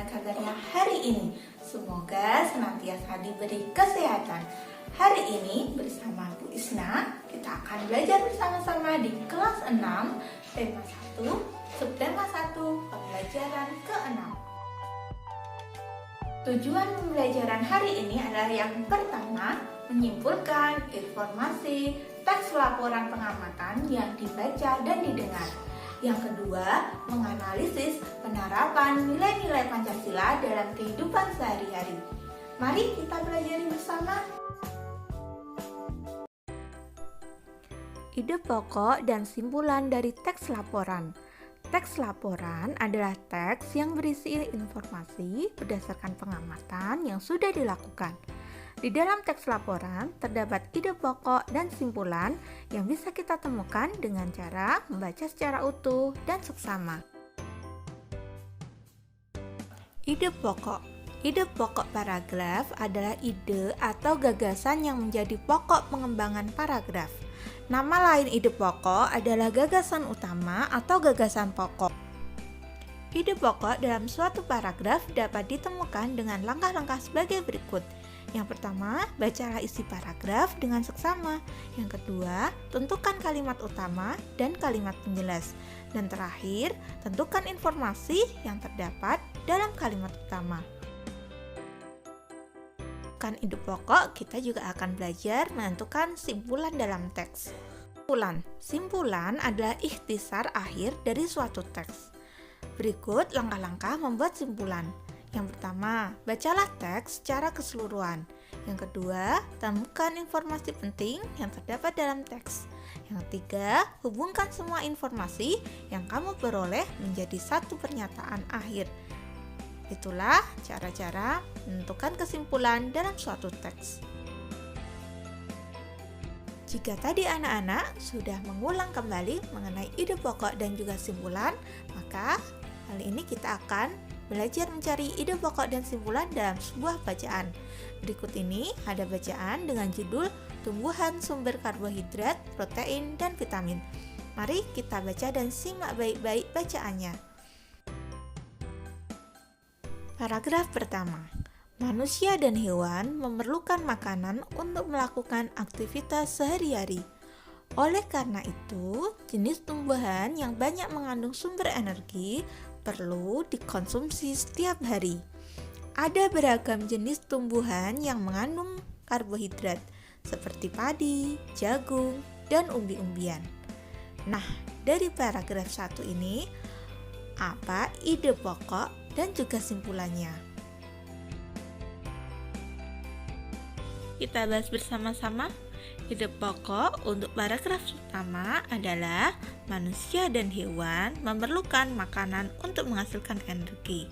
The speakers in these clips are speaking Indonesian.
kabarnya hari ini? Semoga senantiasa diberi kesehatan. Hari ini bersama Bu Isna, kita akan belajar bersama-sama di kelas 6, tema 1, subtema 1, pembelajaran ke-6. Tujuan pembelajaran hari ini adalah yang pertama, menyimpulkan informasi teks laporan pengamatan yang dibaca dan didengar. Yang kedua, menganalisis penerapan nilai-nilai Pancasila dalam kehidupan sehari-hari. Mari kita belajar bersama. Ide pokok dan simpulan dari teks laporan. Teks laporan adalah teks yang berisi informasi berdasarkan pengamatan yang sudah dilakukan. Di dalam teks laporan terdapat ide pokok dan simpulan yang bisa kita temukan dengan cara membaca secara utuh dan seksama. Ide pokok. Ide pokok paragraf adalah ide atau gagasan yang menjadi pokok pengembangan paragraf. Nama lain ide pokok adalah gagasan utama atau gagasan pokok. Ide pokok dalam suatu paragraf dapat ditemukan dengan langkah-langkah sebagai berikut. Yang pertama, bacalah isi paragraf dengan seksama. Yang kedua, tentukan kalimat utama dan kalimat penjelas. Dan terakhir, tentukan informasi yang terdapat dalam kalimat utama. Kan ide pokok, kita juga akan belajar menentukan simpulan dalam teks. Simpulan adalah ikhtisar akhir dari suatu teks. Berikut langkah-langkah membuat simpulan. Yang pertama, bacalah teks secara keseluruhan. Yang kedua, temukan informasi penting yang terdapat dalam teks. Yang ketiga, hubungkan semua informasi yang kamu peroleh menjadi satu pernyataan akhir. Itulah cara-cara menentukan kesimpulan dalam suatu teks. Jika tadi anak-anak sudah mengulang kembali mengenai ide pokok dan juga simpulan, maka kali ini kita akan belajar mencari ide pokok dan simpulan dalam sebuah bacaan. Berikut ini ada bacaan dengan judul Tumbuhan Sumber Karbohidrat, Protein, dan Vitamin. Mari kita baca dan simak baik-baik bacaannya. Paragraf pertama. Manusia dan hewan memerlukan makanan untuk melakukan aktivitas sehari-hari. Oleh karena itu, jenis tumbuhan yang banyak mengandung sumber energi perlu dikonsumsi setiap hari. Ada beragam jenis tumbuhan yang mengandung karbohidrat seperti padi, jagung, dan umbi-umbian. Nah, dari paragraf 1 ini, apa ide pokok dan juga simpulannya? Kita bahas bersama-sama. Ide pokok untuk paragraf pertama adalah manusia dan hewan memerlukan makanan untuk menghasilkan energi.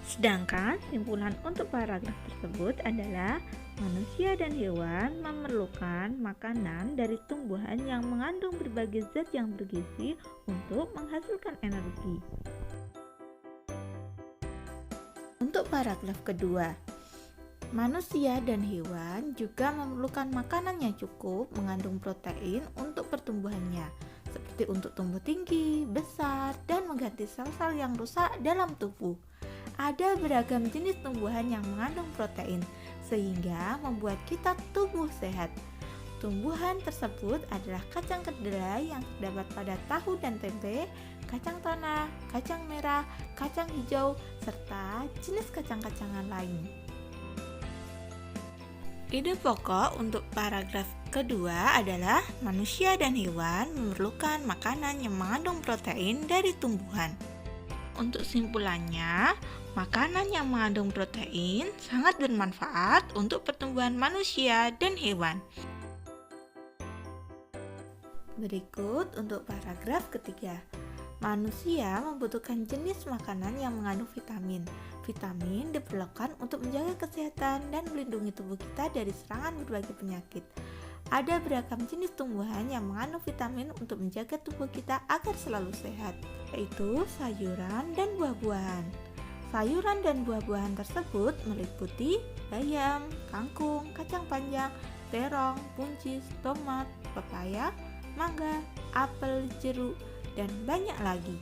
Sedangkan simpulan untuk paragraf tersebut adalah manusia dan hewan memerlukan makanan dari tumbuhan yang mengandung berbagai zat yang bergizi untuk menghasilkan energi. Untuk paragraf kedua, manusia dan hewan juga memerlukan makanan yang cukup mengandung protein untuk pertumbuhannya, seperti untuk tumbuh tinggi, besar, dan mengganti sel-sel yang rusak dalam tubuh. Ada beragam jenis tumbuhan yang mengandung protein, sehingga membuat kita tumbuh sehat. Tumbuhan tersebut adalah kacang kedelai yang terdapat pada tahu dan tempe, kacang tanah, kacang merah, kacang hijau, serta jenis kacang-kacangan lain. Ide pokok untuk paragraf kedua adalah manusia dan hewan memerlukan makanan yang mengandung protein dari tumbuhan. Untuk simpulannya, makanan yang mengandung protein sangat bermanfaat untuk pertumbuhan manusia dan hewan. Berikut untuk paragraf ketiga. Manusia membutuhkan jenis makanan yang mengandung vitamin. Vitamin diperlukan untuk menjaga kesehatan dan melindungi tubuh kita dari serangan berbagai penyakit. Ada beragam jenis tumbuhan yang mengandung vitamin untuk menjaga tubuh kita agar selalu sehat, yaitu sayuran dan buah-buahan. Sayuran dan buah-buahan tersebut meliputi bayam, kangkung, kacang panjang, terong, buncis, tomat, pepaya, mangga, apel, jeruk, dan banyak lagi.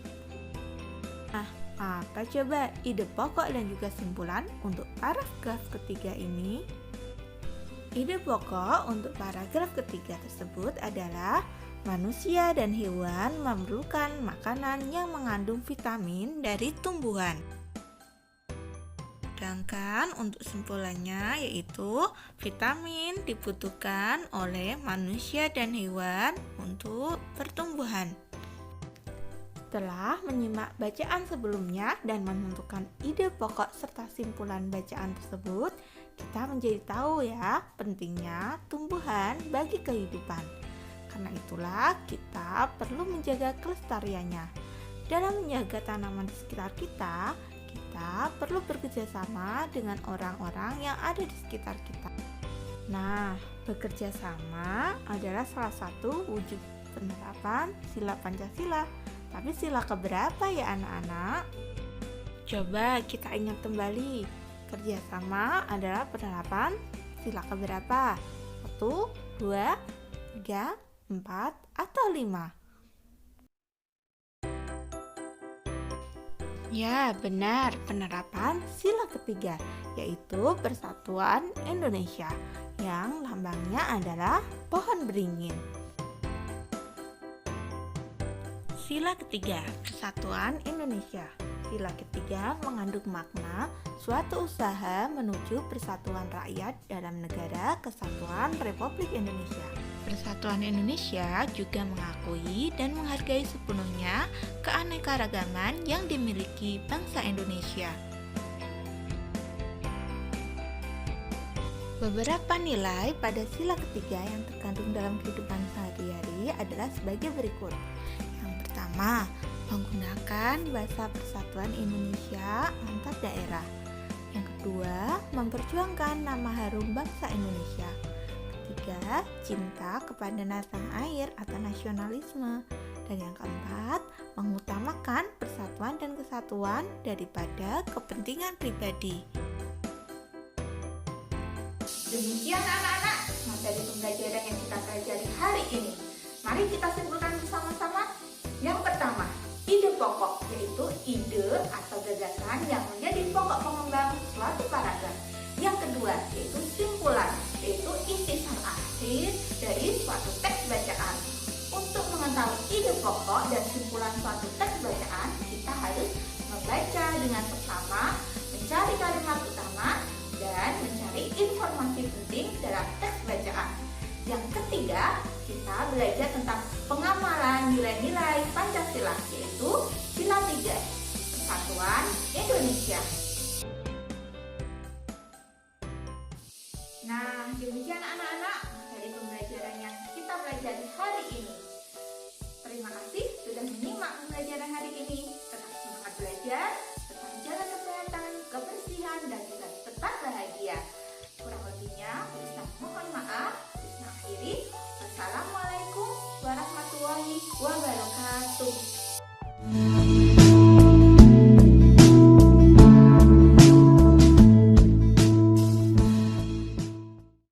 Nah, Apa coba ide pokok dan juga simpulan untuk paragraf ketiga ini? Ide pokok untuk paragraf ketiga tersebut adalah manusia dan hewan memerlukan makanan yang mengandung vitamin dari tumbuhan. Sedangkan untuk simpulannya yaitu vitamin dibutuhkan oleh manusia dan hewan untuk pertumbuhan. Setelah menyimak bacaan sebelumnya dan menentukan ide pokok serta simpulan bacaan tersebut, kita menjadi tahu ya pentingnya tumbuhan bagi kehidupan. Karena itulah kita perlu menjaga kelestariannya. Dalam menjaga tanaman di sekitar kita perlu bekerja sama dengan orang-orang yang ada di sekitar kita. Nah, bekerja sama adalah salah satu wujud penerapan sila Pancasila. Tapi sila keberapa ya anak-anak? Coba kita ingat kembali. Kerjasama adalah penerapan sila keberapa? 1, 2, 3, 4, atau 5? Ya, benar, penerapan sila ketiga, yaitu Persatuan Indonesia, yang lambangnya adalah pohon beringin. Sila ketiga, Persatuan Indonesia. Sila ketiga mengandung makna suatu usaha menuju persatuan rakyat dalam negara kesatuan Republik Indonesia. Persatuan Indonesia juga mengakui dan menghargai sepenuhnya keanekaragaman yang dimiliki bangsa Indonesia. Beberapa nilai pada sila ketiga yang terkandung dalam kehidupan sehari-hari adalah sebagai berikut. Pertama, menggunakan bahasa persatuan Indonesia antar daerah. Yang kedua, memperjuangkan nama harum bangsa Indonesia. Ketiga, cinta kepada tanah air atau nasionalisme. Dan yang keempat, mengutamakan persatuan dan kesatuan daripada kepentingan pribadi. Demikian anak-anak, materi pembelajaran yang kita pelajari hari ini. Mari kita simpulkan bersama-sama. Yang pertama, ide pokok, yaitu ide atau gagasan yang menjadi pokok pengembang suatu paragraf. Yang kedua, yaitu simpulan, yaitu inti arti dari suatu teks bacaan. Untuk mengetahui ide pokok dan simpulan suatu teks bacaan, kita harus membaca dengan seksama, mencari kalimat utama, dan mencari informasi penting dalam teks bacaan. Yang ketiga, kita belajar tentang pengamalan nilai-nilai Pancasila, yaitu sila 3, Persatuan Indonesia. Nah, demikian anak-anak